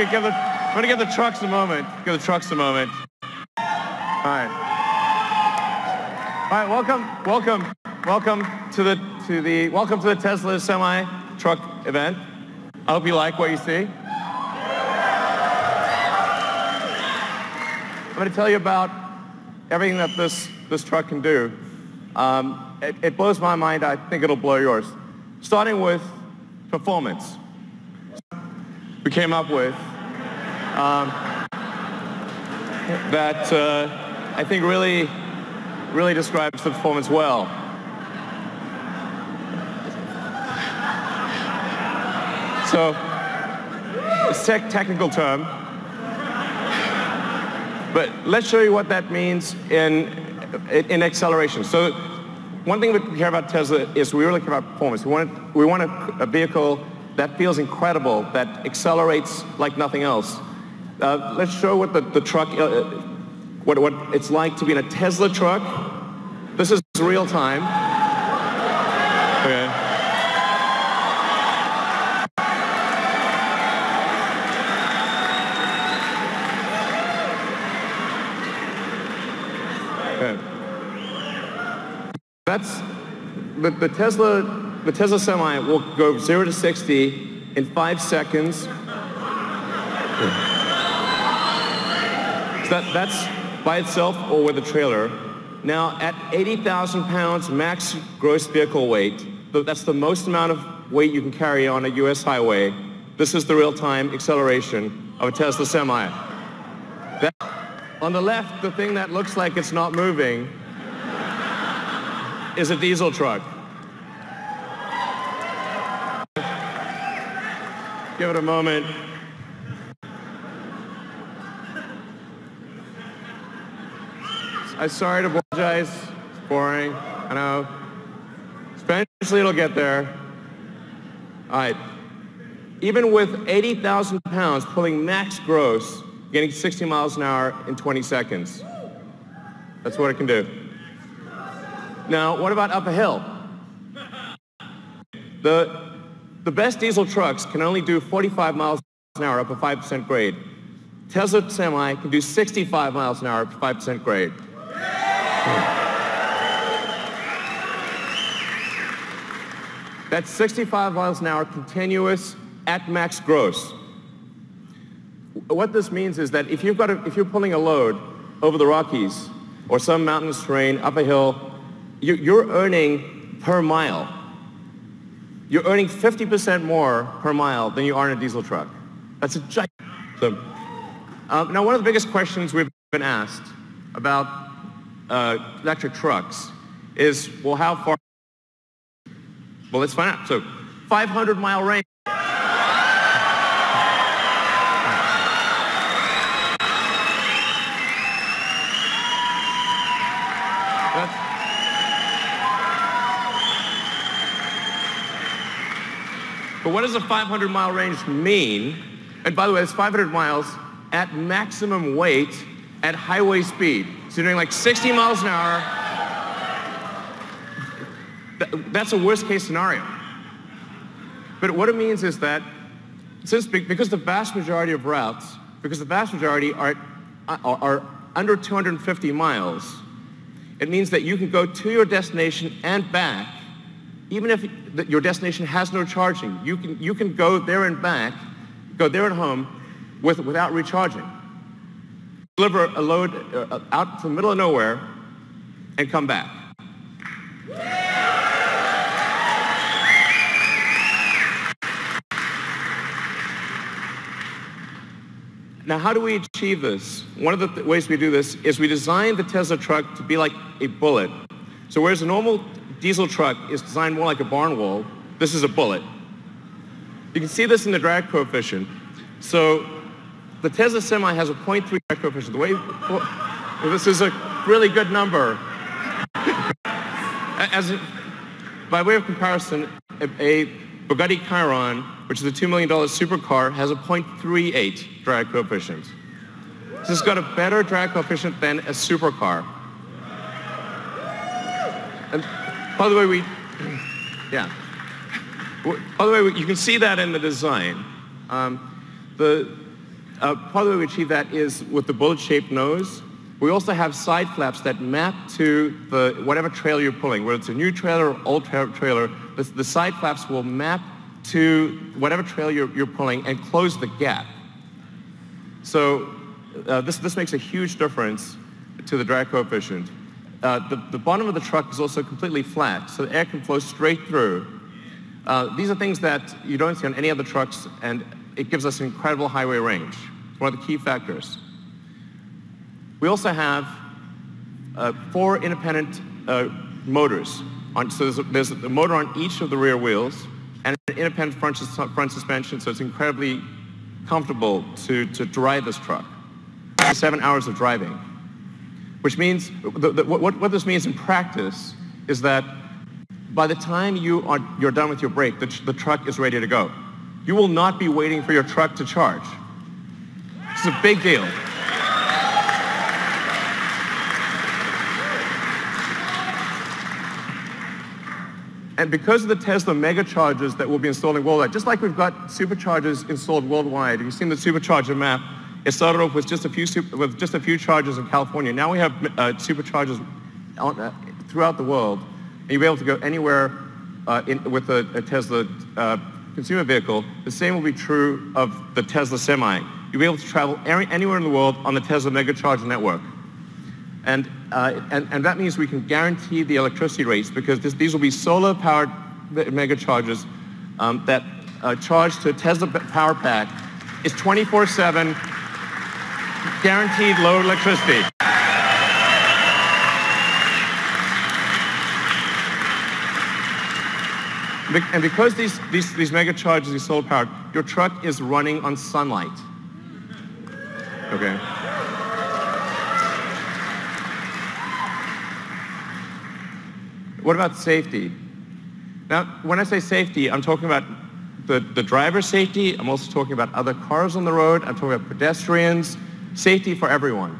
I'm gonna give the trucks a moment. Give the trucks a moment. All right. All right. Welcome to the Tesla semi truck event. I hope you like what you see. I'm going to tell you about everything that this truck can do. It blows my mind. I think it'll blow yours. Starting with performance. We came up with that I think really describes the performance well. So, it's a technical term, but let's show you what that means in acceleration. So, one thing we care about Tesla is we really care about performance. We want a vehicle that feels incredible, that accelerates like nothing else. Let's show what the truck, what it's like to be in a Tesla truck. This is real time. Okay. Okay. That's the Tesla Semi will go 0 to 60 in 5 seconds. So that's by itself or with a trailer. Now, at 80,000 pounds max gross vehicle weight, that's the most amount of weight you can carry on a US highway. This is the real-time acceleration of a Tesla Semi. On the left, the thing that looks like it's not moving is a diesel truck. Give it a moment. I'm sorry to apologize. It's boring. I know. Eventually it'll get there. All right. Even with 80,000 pounds pulling max gross, getting 60 miles an hour in 20 seconds. That's what it can do. Now, what about up a hill? The best diesel trucks can only do 45 miles an hour up a 5% grade. Tesla Semi can do 65 miles an hour up a 5% grade. That's 65 miles an hour continuous at max gross. What this means is that if you're pulling a load over the Rockies or some mountainous terrain up a hill, you're earning per mile. You're earning 50% more per mile than you are in a diesel truck. That's a giant. So, now, one of the biggest questions we've been asked about electric trucks is, well, how far? Well, let's find out. So, 500-mile range. But what does a 500-mile range mean? And by the way, it's 500 miles at maximum weight at highway speed. So you're doing like 60 miles an hour. That's a worst-case scenario. But what it means is that because the vast majority of routes, because the vast majority are under 250 miles, it means that you can go to your destination and back, even if your destination has no charging. You can go there and back, go there and home without recharging. Deliver a load out to the middle of nowhere and come back. Now, how do we achieve this? One of the ways we do this is we design the Tesla truck to be like a bullet. So whereas a normal diesel truck is designed more like a barn wall, this is a bullet. You can see this in the drag coefficient. So the Tesla Semi has a 0.3 drag coefficient. This is a really good number. By way of comparison, a Bugatti Chiron, which is a $2 million supercar, has a 0.38 drag coefficient. So it's got a better drag coefficient than a supercar. And by the way, you can see that in the design. Part of the way we achieve that is with the bullet-shaped nose. We also have side flaps that map to whatever trailer you're pulling, whether it's a new trailer or old trailer. The side flaps will map to whatever trailer you're pulling and close the gap. So this makes a huge difference to the drag coefficient. The bottom of the truck is also completely flat, so the air can flow straight through. These are things that you don't see on any other trucks, and it gives us incredible highway range. It's one of the key factors. We also have 4 independent motors. So there's a motor on each of the rear wheels and an independent front suspension, so it's incredibly comfortable to drive this truck. 7 hours of driving. Which means, what this means in practice is that by the time you're done with your brake, the truck is ready to go. You will not be waiting for your truck to charge. This is a big deal. And because of the Tesla megachargers that we'll be installing worldwide, just like we've got superchargers installed worldwide, you've seen the supercharger map. It started off with just a few chargers in California. Now we have superchargers throughout the world, and you'll be able to go anywhere with a Tesla consumer vehicle. The same will be true of the Tesla Semi. You'll be able to travel anywhere in the world on the Tesla megacharger network. And that means we can guarantee the electricity rates because these will be solar-powered megachargers that charge to a Tesla power pack. It's 24/7, guaranteed low electricity. And because these megachargers are solar-powered, your truck is running on sunlight. Okay. What about safety? Now, when I say safety, I'm talking about the driver's safety. I'm also talking about other cars on the road. I'm talking about pedestrians. Safety for everyone.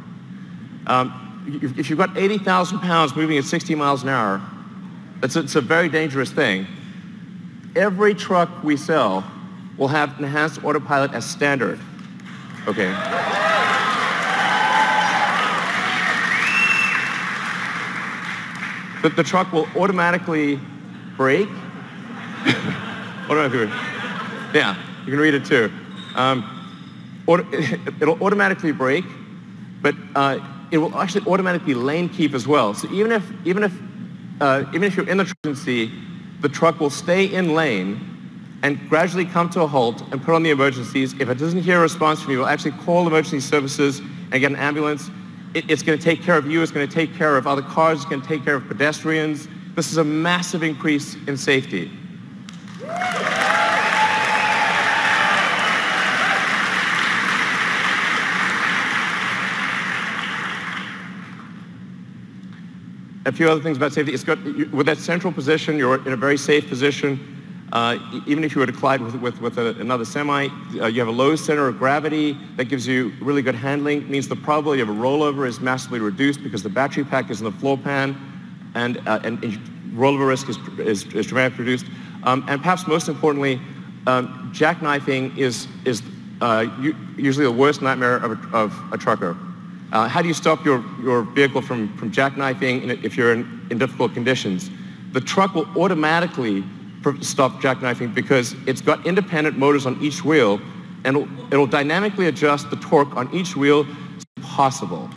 If you've got 80,000 pounds moving at 60 miles an hour, it's a very dangerous thing. Every truck we sell will have enhanced autopilot as standard. Okay. The truck will automatically brake. Yeah, you can read it too. It'll automatically brake, but it will actually automatically lane keep as well. So even if you're in the emergency, the truck will stay in lane and gradually come to a halt and put on the emergencies. If it doesn't hear a response from you, it will actually call emergency services and get an ambulance. It's going to take care of you. It's going to take care of other cars. It's going to take care of pedestrians. This is a massive increase in safety. A few other things about safety. With that central position, you're in a very safe position. Even if you were to collide with another semi, you have a low center of gravity that gives you really good handling. It means the probability of a rollover is massively reduced because the battery pack is in the floor pan, and rollover risk is dramatically reduced. And perhaps most importantly, jackknifing is usually the worst nightmare of a trucker. How do you stop your vehicle from jackknifing if you're in difficult conditions? The truck will automatically stop jackknifing because it's got independent motors on each wheel, and it'll dynamically adjust the torque on each wheel as possible.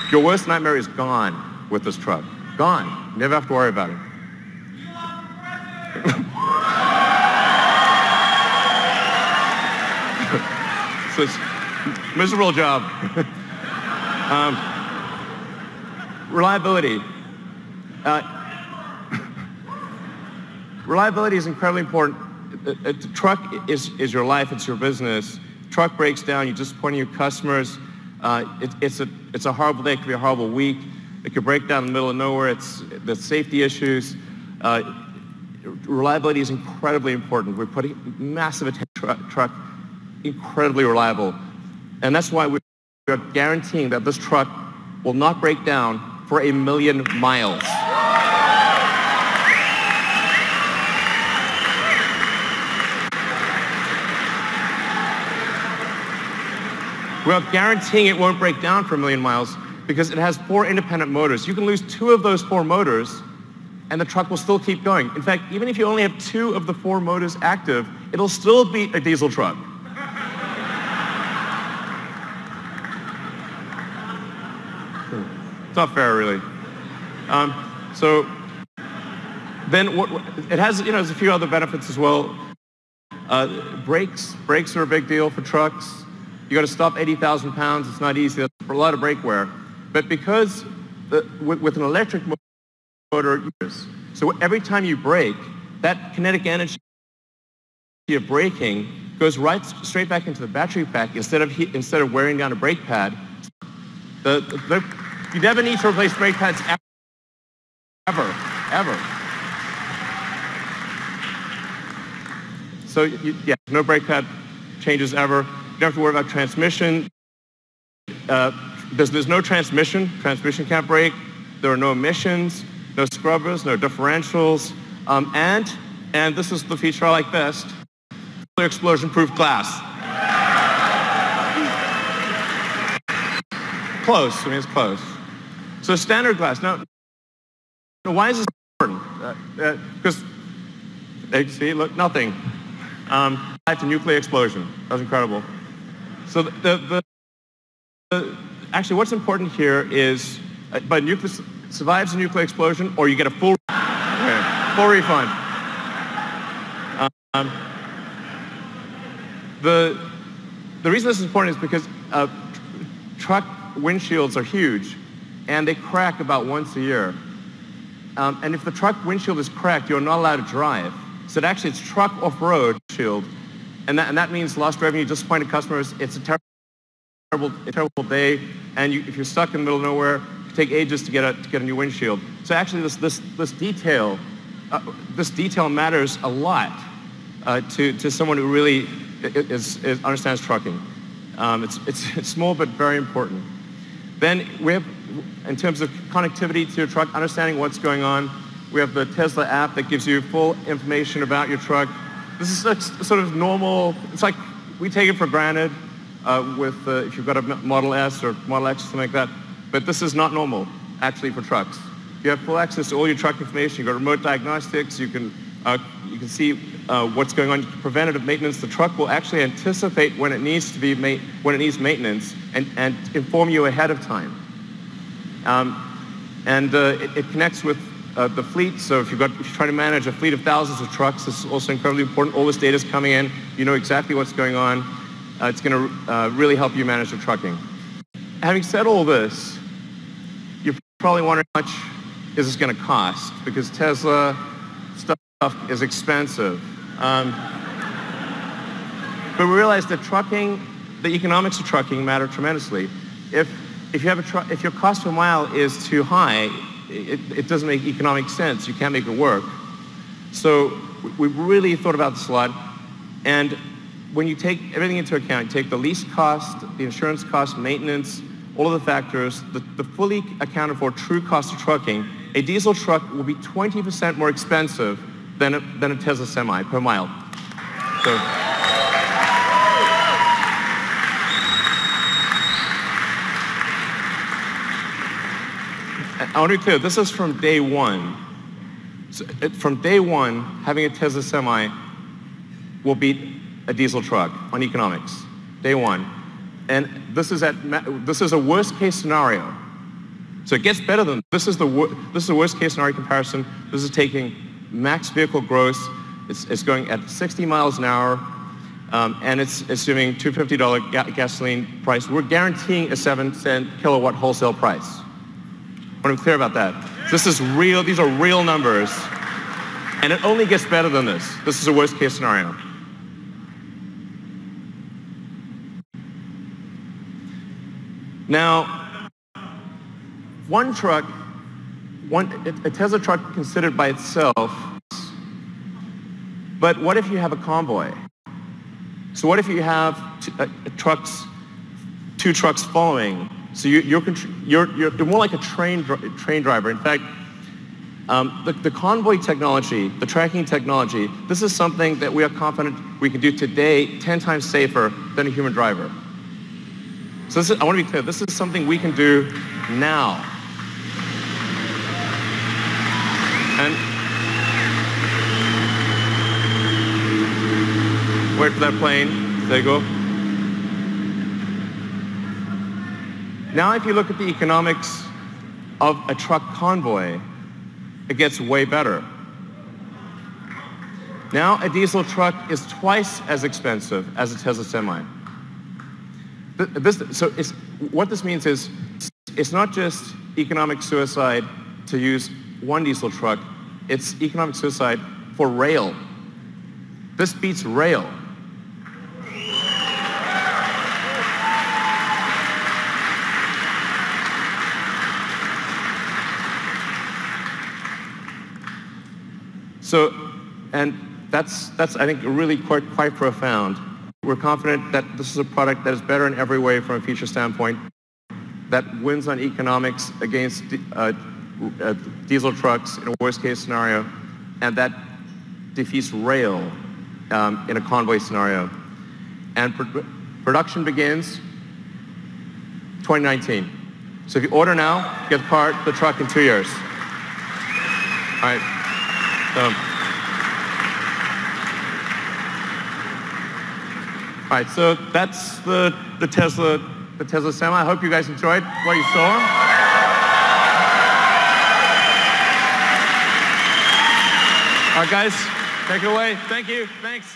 Your worst nightmare is gone with this truck. Gone. You never have to worry about it. So it's a miserable job. Reliability. Reliability is incredibly important. A truck is your life, it's your business. Truck breaks down, you disappoint your customers. It's a horrible day, it could be a horrible week. It could break down in the middle of nowhere. It's the safety issues. Reliability is incredibly important. We're putting massive attention to truck, incredibly reliable. And that's why we are guaranteeing that this truck will not break down for 1,000,000 miles. We're guaranteeing it won't break down for 1 million miles because it has 4 independent motors. You can lose 2 of those 4 motors and the truck will still keep going. In fact, even if you only have 2 of the 4 motors active, it'll still be a diesel truck. It's not fair, really. So then it has, there's a few other benefits as well. Brakes are a big deal for trucks. You got to stop 80,000 pounds. It's not easy. That's a lot of brake wear. But because with an electric motor, so every time you brake, that kinetic energy of braking goes straight back into the battery pack instead of wearing down a brake pad. You never need to replace brake pads ever. So no brake pad changes ever. You don't have to worry about transmission. There's no transmission. Transmission can't brake. There are no emissions, no scrubbers, no differentials, and this is the feature I like best: explosion-proof glass. Close. I mean, it's close. So standard glass. Now, why is this important? Because see, look, nothing. To nuclear explosion. That was incredible. So actually, what's important here is, but survives a nuclear explosion, or you get a full refund. The reason this is important is because truck windshields are huge, and they crack about once a year. And if the truck windshield is cracked, you're not allowed to drive. So actually, it's truck off-road shield, and that means lost revenue, disappointed customers. It's a terrible day, and if you're stuck in the middle of nowhere, it take ages to get a new windshield. So actually, this detail matters a lot to someone who really understands trucking. It's small but very important. Then we have, in terms of connectivity to your truck, understanding what's going on. We have the Tesla app that gives you full information about your truck. This is sort of normal. It's like we take it for granted if you've got a Model S or Model X or something like that. But this is not normal, actually, for trucks. You have full access to all your truck information. You've got remote diagnostics. You can see what's going on. Preventative maintenance. The truck will actually anticipate when it needs maintenance and inform you ahead of time. It connects with the fleet. So if you're trying to manage a fleet of thousands of trucks, this is also incredibly important. All this data is coming in. You know exactly what's going on. It's going to really help you manage the trucking. Having said all this, you're probably wondering how much is this going to cost, because Tesla stuff is expensive. But we realize that the economics of trucking matter tremendously. If your cost per mile is too high, it doesn't make economic sense. You can't make it work. So we really thought about this a lot. And when you take everything into account, you take the lease cost, the insurance cost, maintenance, all of the factors, the fully accounted for true cost of trucking, a diesel truck will be 20% more expensive than a Tesla Semi per mile. So, I want to be clear, this is from day one. So from day one, having a Tesla Semi will beat a diesel truck on economics, day one. And this is a worst case scenario. So it gets better than this. Is the worst case scenario comparison. This is taking max vehicle gross. It's going at 60 miles an hour, and it's assuming $250 gasoline price. We're guaranteeing a 7-cent kilowatt wholesale price. I want to be clear about that. This is real. These are real numbers, and it only gets better than this. This is a worst case scenario. Now, a Tesla truck considered by itself, but what if you have a convoy? So what if you have two trucks following? So you're more like a train driver. In fact, the convoy technology, the tracking technology, this is something that we are confident we can do today 10 times safer than a human driver. So I want to be clear, this is something we can do now. And wait for that plane. There you go. Now if you look at the economics of a truck convoy, it gets way better. Now a diesel truck is twice as expensive as a Tesla Semi. What this means is it's not just economic suicide to use one diesel truck, it's economic suicide for rail. This beats rail. And that's I think really quite profound. We're confident that this is a product that is better in every way from a feature standpoint, that wins on economics against diesel trucks in a worst case scenario, and that defeats rail in a convoy scenario. And production begins 2019. So if you order now, you get the truck in 2 years. All right. All right, so that's the Tesla Semi. I hope you guys enjoyed what you saw. All right, guys, take it away. Thank you. Thanks.